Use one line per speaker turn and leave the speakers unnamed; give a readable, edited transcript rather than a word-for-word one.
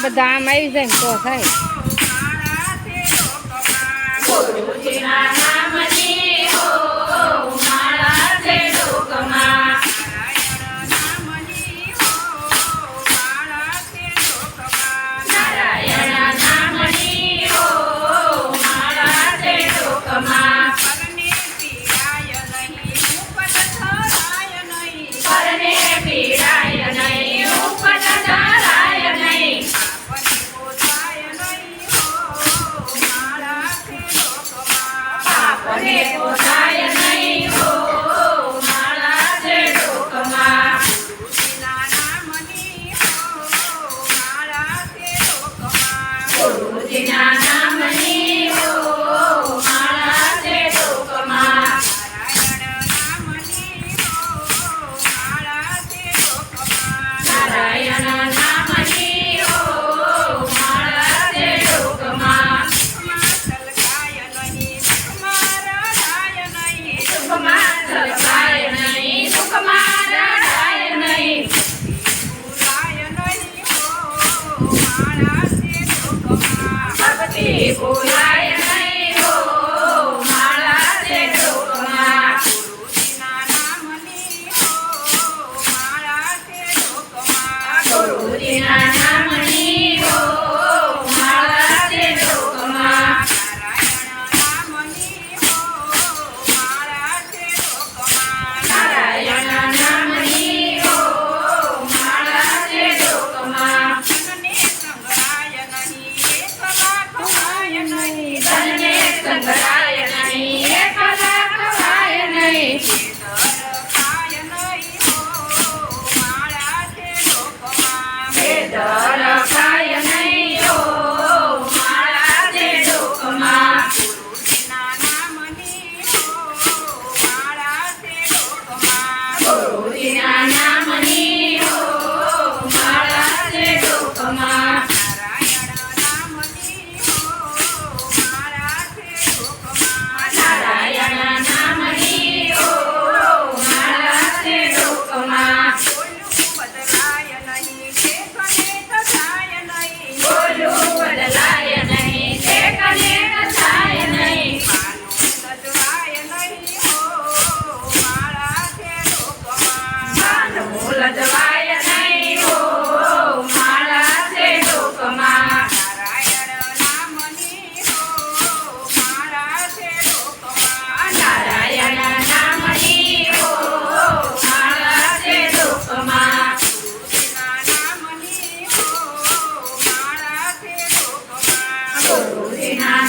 બધા આમ આવી જાય ને તો થાય.
ગુરુજીના નામની હો માળા છે ડોકમાં. નારાયણ નામની હો માળા છે ડોકમાં. પરને પીડાય નહીં ઉપજ ધરાય નહીં. પાપને પોસાય નહીં હો માળા છે ડોકમાં. ગુરુજીના નામની હો માળા છે ડોકમાં. નારાયણ નામની હો માળા છે ડોકમાં. સુખમાં સલકાય નહીં દુઃખમાં રડાય નહીં. ભક્તિ ભૂલાય નહીં હો માળા છે ડોકમાં. ગુરુજીના નામની હો માળા છે ડોકમાં. નારાયણ નામની હો માળા છે ડોકમાં. ધનને સંગરાય નહીં એકલા ખવાય નહીં. વેદર ખાય નહીં હો માળા છે ડોકમાં. ગુરુજીના નામની હો માળા છે ડોકમાં. નારાયણ નામની હો માળા છે ડોકમાં. બોલું બદલાય નહીં તે કને કસાય નહીં. માનવું લજવાય નહીં હો માળા છે ડોકમાં. નારાયણ નામની હો માળા છે ડોકમાં. ગુરુજીના